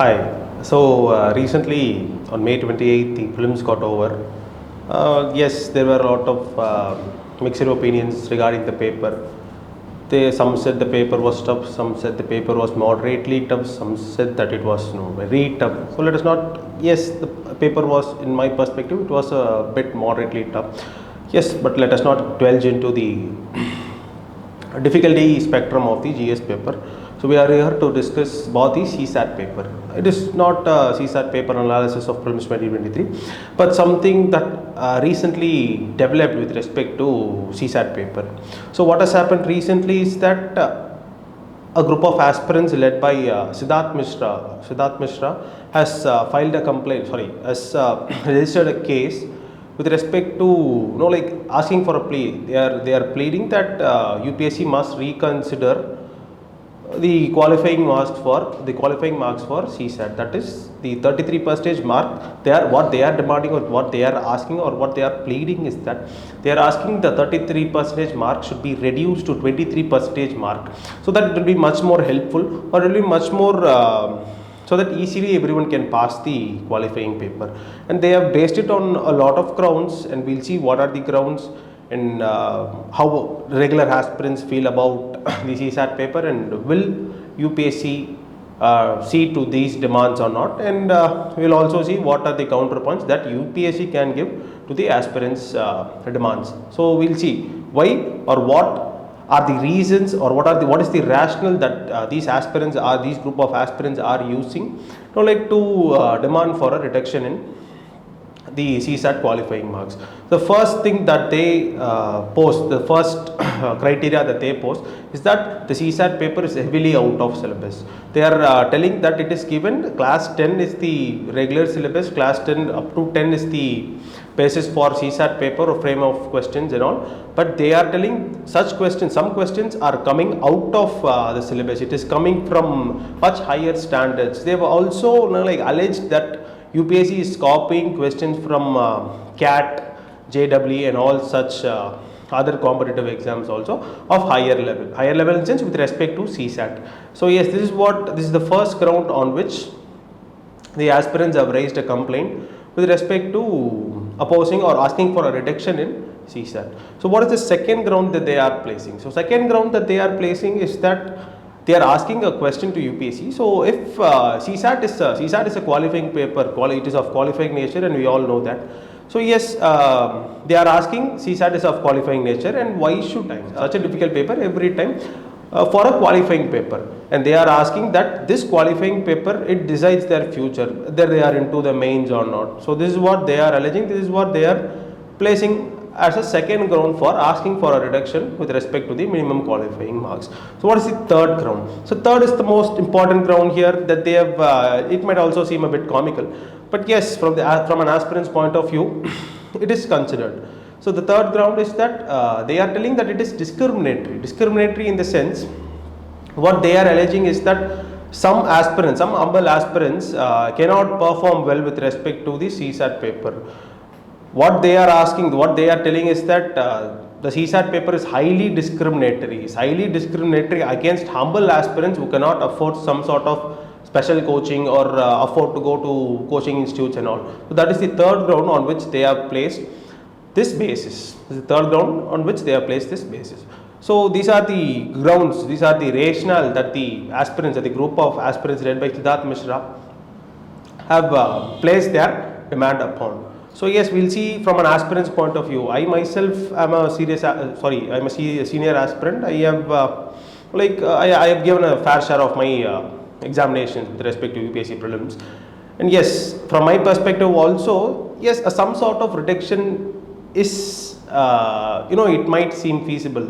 Hi. Recently on May 28th, the prelims got over. Yes, there were a lot of mixed opinions regarding the paper. Some said the paper was tough, some said the paper was moderately tough, some said that it was very tough. So let us not, yes, the paper was, in my perspective, it was a bit moderately tough. Yes, but let us not dwell into the difficulty spectrum of the GS paper. So we are here to discuss about the CSAT paper. It is not a CSAT paper analysis of prelims 2023, but something that recently developed with respect to CSAT paper. So what has happened recently is that a group of aspirants led by Siddharth Mishra has filed a complaint, has registered a case with respect to asking for a plea. They are pleading that UPSC must reconsider the qualifying marks for CSAT, that is the 33% mark. What they are demanding, or what they are asking, or what they are pleading is that they are asking the 33% mark should be reduced to 23% mark, so that it will be much more helpful, or it will be much more so that easily everyone can pass the qualifying paper. And they have based it on a lot of grounds, and we'll see what are the grounds and how regular aspirants feel about the CSAT paper, and will UPSC see to these demands or not, and we'll also see what are the counterpoints that UPSC can give to the aspirants demands. So we'll see why, or what are the reasons, or what is the rationale that these group of aspirants are using to demand for a reduction in the CSAT qualifying marks. The first thing that they post, the first criteria that they post is that the CSAT paper is heavily out of syllabus. They are telling that it is given class 10 is the regular syllabus, class 10 up to 10 is the basis for CSAT paper or frame of questions and all, but they are telling such questions, some questions are coming out of the syllabus. It is coming from much higher standards. They have also alleged that UPSC is copying questions from CAT, JEE and all such other competitive exams also of higher level in sense with respect to CSAT. So yes, this is the first ground on which the aspirants have raised a complaint with respect to opposing or asking for a reduction in CSAT. So what is the second ground that they are placing? So second ground that they are placing is that they are asking a question to UPSC. So if CSAT is a qualifying paper, it is of qualifying nature, and we all know that. So yes, they are asking CSAT is of qualifying nature, and why should such a difficult paper every time for a qualifying paper? And they are asking that this qualifying paper, it decides their future, whether they are into the mains or not. So this is what they are alleging, this is what they are placing as a second ground for asking for a reduction with respect to the minimum qualifying marks. So what is the third ground? So third is the most important ground here that they have, it might also seem a bit comical, but yes, from an aspirant's point of view, it is considered. So the third ground is that they are telling that it is discriminatory in the sense, what they are alleging is that some humble aspirants cannot perform well with respect to the CSAT paper. What they are asking, what they are telling is that the CSAT paper is highly discriminatory against humble aspirants who cannot afford some sort of special coaching or afford to go to coaching institutes and all. So that is the third ground on which they have placed this basis. This is the third ground on which they have placed this basis. So these are the grounds, these are the rationale that the aspirants, the group of aspirants led by Siddharth Mishra have placed their demand upon. So yes, we'll see from an aspirant's point of view. I myself am a senior aspirant. I have I have given a fair share of my examinations with respect to UPSC Prelims, and yes, from my perspective also, yes, some sort of reduction is it might seem feasible.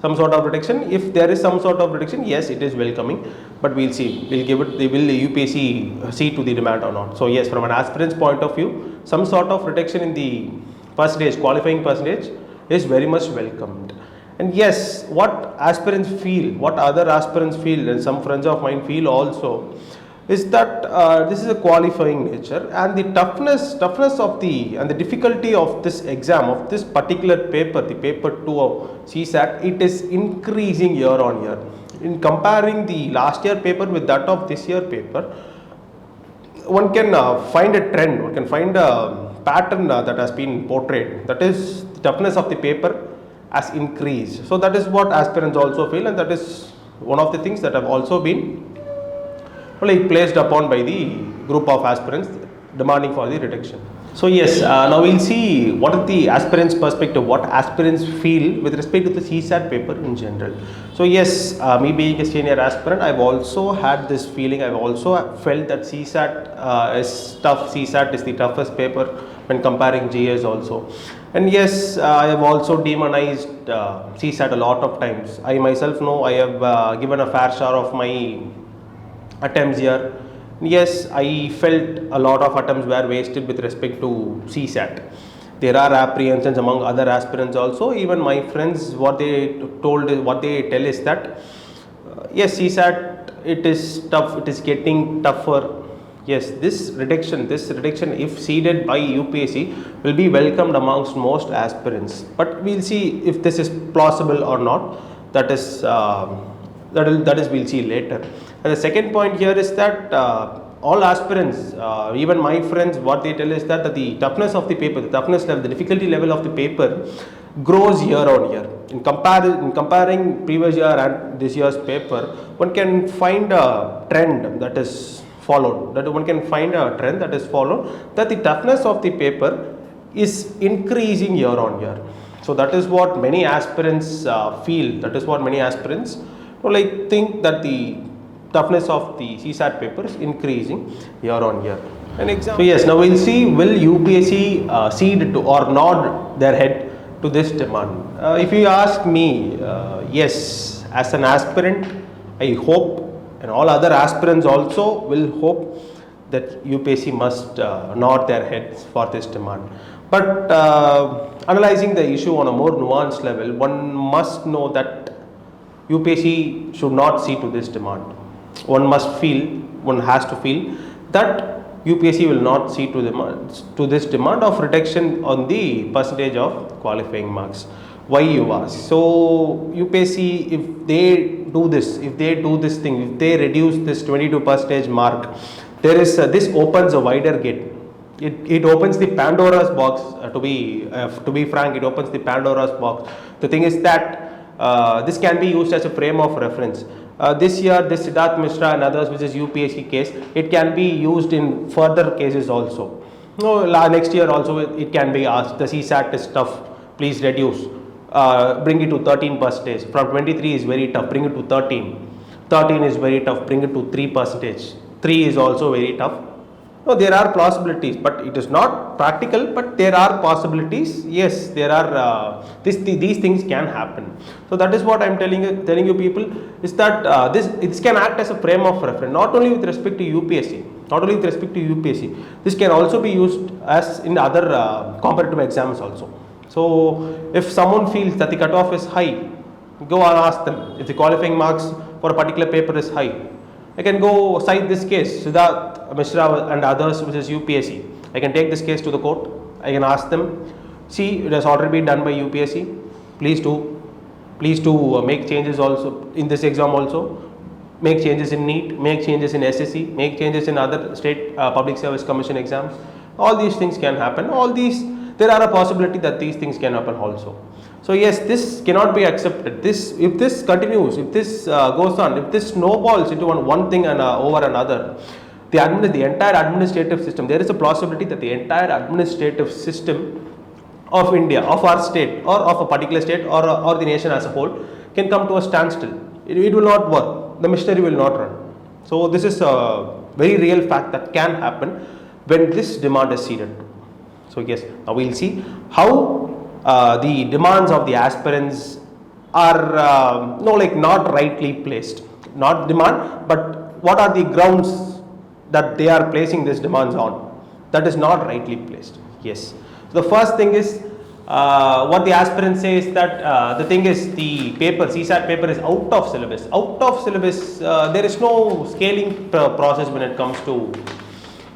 Some sort of reduction, if there is some sort of reduction, yes, it is welcoming, but we'll see. Will the UPSC see to the demand or not? So yes, from an aspirant's point of view, some sort of reduction in the qualifying percentage is very much welcomed. And yes, what other aspirants feel, and some friends of mine feel also, is that this is a qualifying nature, and the toughness of the difficulty of this exam, of this particular paper, the paper 2 of CSAT, it is increasing year on year. In comparing the last year paper with that of this year paper, one can find a trend, one can find a pattern that has been portrayed. That is, the toughness of the paper has increased. So that is what aspirants also feel, and that is one of the things that have also been placed upon by the group of aspirants demanding for the reduction. So yes, now we'll see what is the aspirants' perspective, what aspirants feel with respect to the CSAT paper in general. So yes, me being a senior aspirant, I've also had this feeling, I've also felt that CSAT is tough, CSAT is the toughest paper when comparing GS also. And yes, I have also demonized CSAT a lot of times. I myself know I have given a fair share of my attempts here. Yes, I felt a lot of attempts were wasted with respect to CSAT. There are apprehensions among other aspirants also. Even my friends, what they tell is that yes, CSAT, it is tough, it is getting tougher. Yes, this reduction if seeded by UPSC will be welcomed amongst most aspirants. But we'll see if this is plausible or not. That is we'll see later. And the second point here is that all aspirants, even my friends, what they tell is that the toughness of the paper, the toughness level, the difficulty level of the paper grows year on year. In comparing previous year and this year's paper, one can find a trend that is followed. That the toughness of the paper is increasing year on year. So that is what many aspirants feel. That is what many aspirants think, that the toughness of the CSAT paper is increasing year on year. An example. So yes, now we'll see, will UPSC cede to or nod their head to this demand? If you ask me, yes, as an aspirant, I hope, and all other aspirants also will hope, that UPSC must nod their heads for this demand. But analyzing the issue on a more nuanced level, one must know that UPSC should not cede to this demand. One has to feel that UPSC will not cede to this demand of reduction on the percentage of qualifying marks. Why, you ask? So UPSC, if they do this thing, if they reduce this 22% mark, there is this opens a wider gate. It opens the Pandora's box. To be frank, it opens the Pandora's box. The thing is that this can be used as a frame of reference. This year, this Siddharth Mishra and others, which is UPSC case, it can be used in further cases also. Next year also it can be asked, the CSAT is tough, please reduce, bring it to 13%. From 23 is very tough, bring it to 13. 13 is very tough, bring it to 3%. 3 is also very tough. No, there are plausibilities, but it is not practical, but there are possibilities. Yes, there are, these things can happen. So that is what I am telling you people, is that this can act as a frame of reference, not only with respect to UPSC, this can also be used as in other comparative exams also. So if someone feels that the cutoff is high, go and ask them. If the qualifying marks for a particular paper is high, I can go cite this case, Siddharth Mishra and others, which is UPSC. I can take this case to the court. I can ask them, see, it has already been done by UPSC. Please do make changes also in this exam also. Make changes in NEET, make changes in SSC, make changes in other state public service commission exams. All these things can happen. There are a possibility that these things can happen also. So yes, this cannot be accepted. If this continues, if this goes on, if this snowballs into one thing and over another, the entire administrative system, there is a possibility that the entire administrative system of India, of our state, or of a particular state, or the nation as a whole, can come to a standstill. It will not work. The machinery will not run. So this is a very real fact that can happen when this demand is ceded. So yes, now we will see how the demands of the aspirants are not rightly placed. Not demand, but what are the grounds that they are placing these demands on? That is not rightly placed. Yes. So the first thing is what the aspirants say is that the CSAT paper is out of syllabus. Out of syllabus, there is no scaling process when it comes to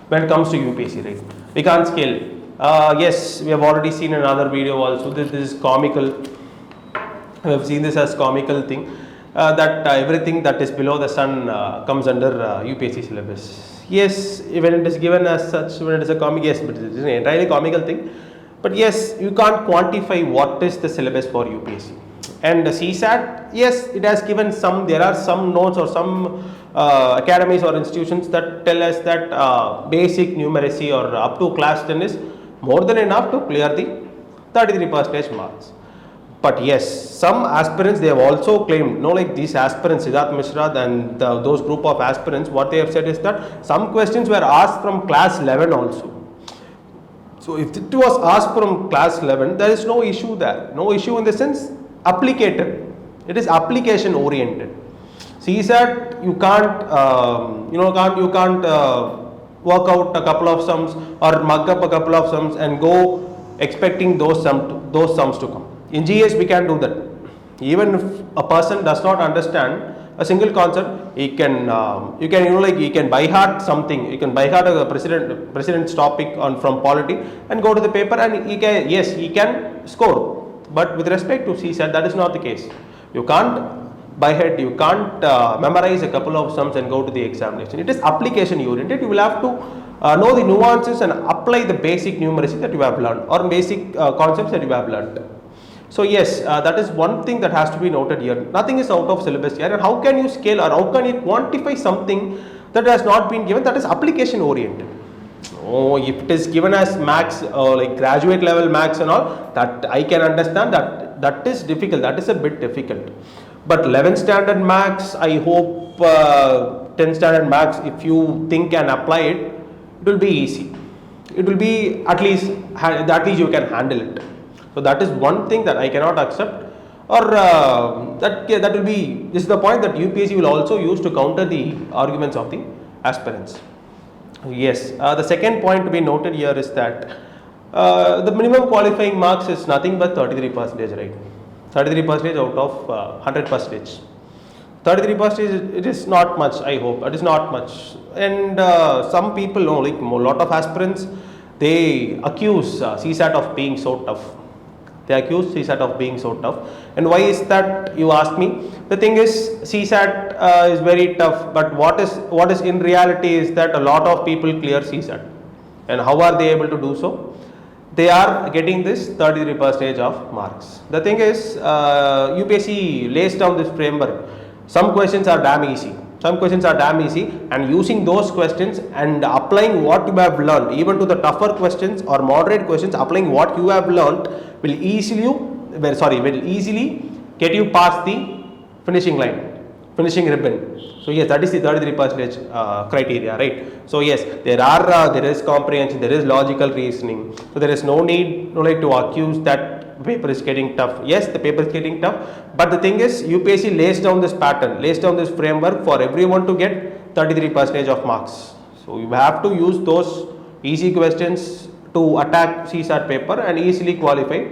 UPSC, right? We can't scale. Yes, we have already seen another video also. This is comical. We have seen this as comical thing. that everything that is below the sun comes under UPSC syllabus. Yes, when it is given as such, when it is a comic, yes, but it is an entirely comical thing. But yes, you can't quantify what is the syllabus for UPSC. And the CSAT, yes, it has given some, there are some notes or some academies or institutions that tell us that basic numeracy or up to class 10 is more than enough to clear the 33% marks. But yes, some aspirants, they have also claimed, like these aspirants, Siddharth Mishra and those group of aspirants, what they have said is that some questions were asked from class 11 also. So if it was asked from class 11, there is no issue there. No issue in the sense applicated. It is application oriented. CSAT, you can't, you can't work out a couple of sums or mug up a couple of sums and go expecting those sums to come. In GS, we can do that. Even if a person does not understand a single concept, he can, he can by heart something. He can by heart a president's topic from polity and go to the paper, and he can score. But with respect to CSAT, that is not the case. You can't by head, you can't memorize a couple of sums and go to the examination. It is application oriented. You will have to know the nuances and apply the basic numeracy that you have learned or basic concepts that you have learned. So yes, that is one thing that has to be noted here. Nothing is out of syllabus here, and how can you scale or how can you quantify something that has not been given, that is application oriented? Oh, if it is given as max like graduate level max and all, that I can understand that is difficult, that is a bit difficult. But 11th standard max, I hope 10th standard max, if you think and apply it, it will be easy. It will be at least you can handle it. So that is one thing that I cannot accept, or that will be, this is the point that UPSC will also use to counter the arguments of the aspirants. Yes, the second point to be noted here is that the minimum qualifying marks is nothing but 33%, right? 33% out of 100%. 33%, it is not much, I hope, it is not much. And some people know, like a lot of aspirants, they accuse CSAT of being so tough. They accuse CSAT of being so tough. And why is that, you ask me? The thing is, CSAT is very tough, but what is in reality is that a lot of people clear CSAT. And how are they able to do so? They are getting this 33% of marks. The thing is, UPSC lays down this framework. Some questions are damn easy. And using those questions and applying what you have learned, even to the tougher questions or moderate questions, applying what you have learned will easily get you past the finishing ribbon. So yes, that is the 33% criteria, right? So yes, there is comprehension, there is logical reasoning. So there is no need to accuse that paper is getting tough. Yes, the paper is getting tough, but the thing is, UPSC lays down this pattern, lays down this framework for everyone to get 33% of marks. So you have to use those easy questions to attack CSAT paper and easily qualify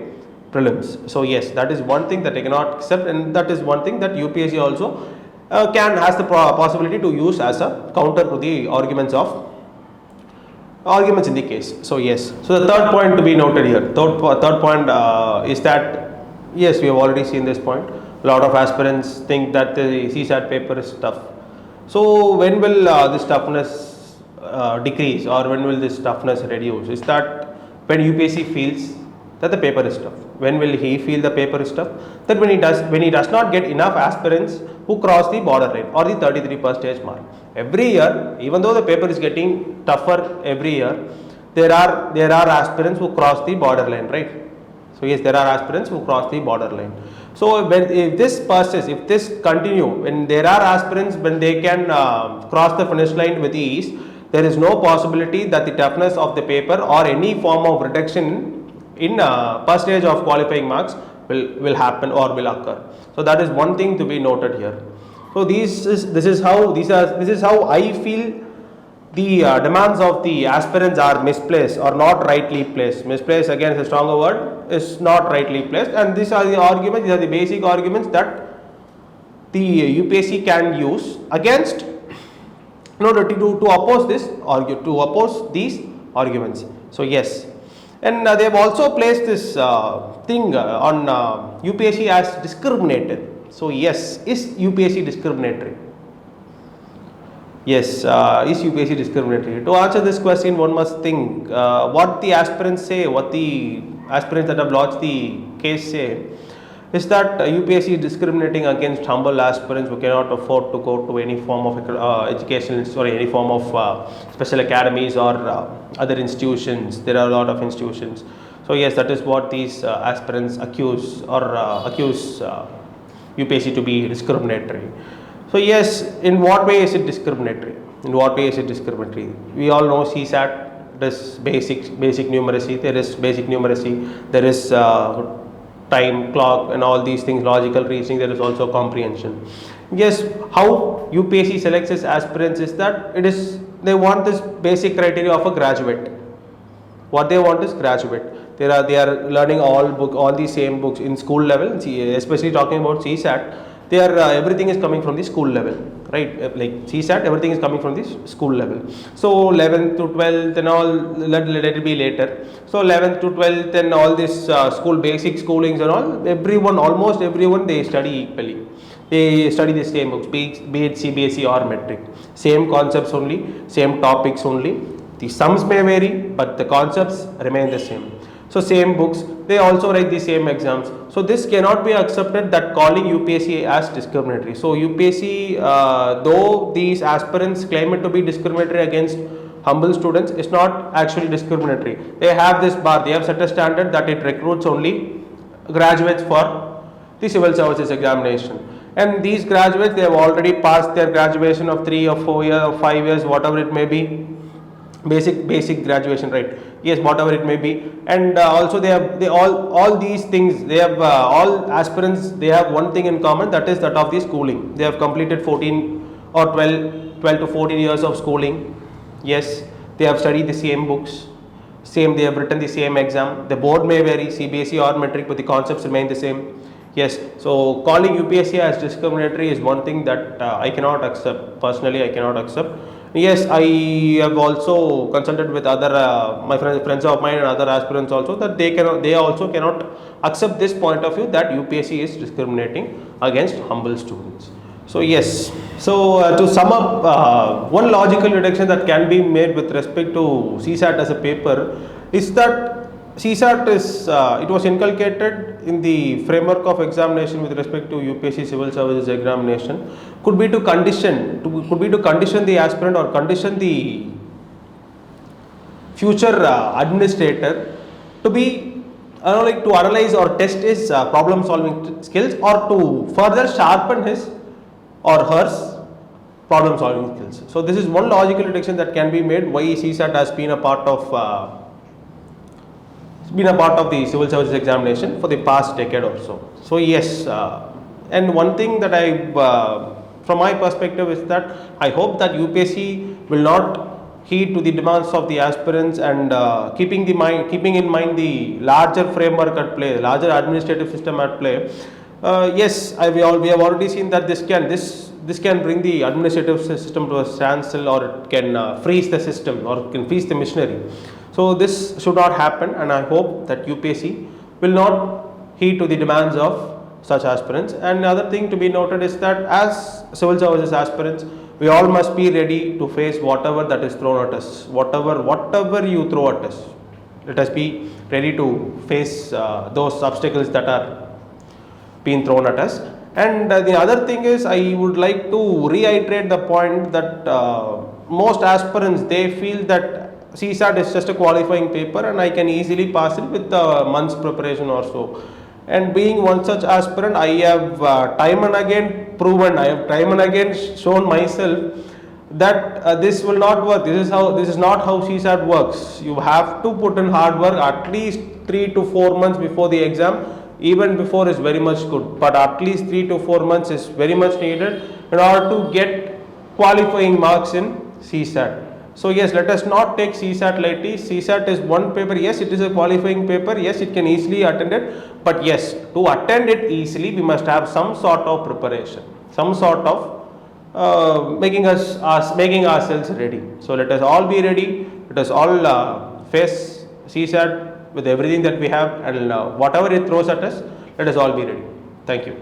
prelims. So yes, that is one thing that I cannot accept, and that is one thing that UPSC also has the possibility to use as a counter to the arguments in the case. So yes, so the third point to be noted here, third point is that yes, we have already seen this point. A lot of aspirants think that the CSAT paper is tough. So when will this toughness decrease, or when will this toughness reduce? Is that when UPSC feels that the paper is tough? When will he feel the paper is tough? That when he does not get enough aspirants who cross the borderline or the 33% mark. Every year, even though the paper is getting tougher every year, there are aspirants who cross the borderline, right? So yes, there are aspirants who cross the borderline. So if this persists, if this continue, when there are aspirants, when they can cross the finish line with ease, there is no possibility that the toughness of the paper or any form of reduction in percentage of qualifying marks will happen or will occur. So that is one thing to be noted here. So this is how I feel the demands of the aspirants are misplaced or not rightly placed. Misplaced, again, is a stronger word, is not rightly placed, and these are the arguments, these are the basic arguments that the UPSC can use against in order to oppose these arguments. So yes, and they have also placed this thing on UPSC as discriminated. So yes, is UPSC discriminatory? Yes, is UPSC discriminatory? To answer this question, one must think what the aspirants say, what the aspirants that have lodged the case say, is that UPSC is discriminating against humble aspirants who cannot afford to go to any form of education, sorry, any form of special academies or other institutions. There are a lot of institutions. So yes, that is what these aspirants accuse UPSC to be discriminatory. So yes, in what way is it discriminatory? In what way is it discriminatory? We all know CSAT, this basic numeracy, there is basic numeracy, there is time, clock and all these things, logical reasoning, there is also comprehension. Yes, how UPSC selects its aspirants is that they want this basic criteria of a graduate. What they want is graduate. They are learning all the same books in school level, especially talking about CSAT. Everything is coming from the school level, right? Like CSAT, everything is coming from the school level. So 11th to 12th and all, let it be later. So 11th to 12th and all this school basic schoolings and all, almost everyone, they study equally. They study the same books, be it CBSE or metric. Same concepts only, same topics only. The sums may vary, but the concepts remain the same. So same books, they also write the same exams. So this cannot be accepted, that calling UPSC as discriminatory. So UPSC, though these aspirants claim it to be discriminatory against humble students, is not actually discriminatory. They have this bar, they have set a standard that it recruits only graduates for the civil services examination. And these graduates, they have already passed their graduation of 3 or 4 years or 5 years, whatever it may be. Basic graduation, right? Yes, whatever it may be. And also all these things, they have all aspirants, they have one thing in common, that is that of the schooling. They have completed 14 or 12 to 14 years of schooling. Yes, they have studied the same books, they have written the same exam. The board may vary, CBSE or metric, but the concepts remain the same. Yes, so calling UPSC as discriminatory is one thing that I cannot accept. Personally, I cannot accept. Yes, I have also consulted with other my friends of mine and other aspirants also, that they also cannot accept this point of view, that UPSC is discriminating against humble students. So yes, so to sum up, one logical deduction that can be made with respect to CSAT as a paper is that CSAT is it was inculcated in the framework of examination with respect to UPSC civil services examination, could be to condition the aspirant or condition the future administrator to be to analyze or test his problem solving skills, or to further sharpen his or her problem solving skills. So this is one logical deduction that can be made why CSAT has been a part of the civil services examination for the past decade or so. So yes, and one thing that from my perspective is that I hope that UPSC will not heed to the demands of the aspirants, and keeping in mind the larger framework at play, the larger administrative system at play. Yes, we have already seen that this can bring the administrative system to a standstill, or it can freeze the system, or it can freeze the machinery. So this should not happen, and I hope that UPSC will not heed to the demands of such aspirants. And another thing to be noted is that as civil services aspirants, we all must be ready to face whatever that is thrown at us. Whatever you throw at us, let us be ready to face those obstacles that are being thrown at us. And the other thing is, I would like to reiterate the point that most aspirants, they feel that CSAT is just a qualifying paper and I can easily pass it with a month's preparation or so. And being one such aspirant, I have time and again proven, I have time and again shown myself that this will not work. This is not how CSAT works. You have to put in hard work at least 3 to 4 months before the exam. Even before is very much good, but at least 3 to 4 months is very much needed in order to get qualifying marks in CSAT. So yes, let us not take CSAT lightly. CSAT is one paper. Yes, it is a qualifying paper. Yes, it can easily attend it. But yes, to attend it easily, we must have some sort of preparation, some sort of making ourselves ready. So let us all be ready. Let us all face CSAT with everything that we have, and whatever it throws at us, let us all be ready. Thank you.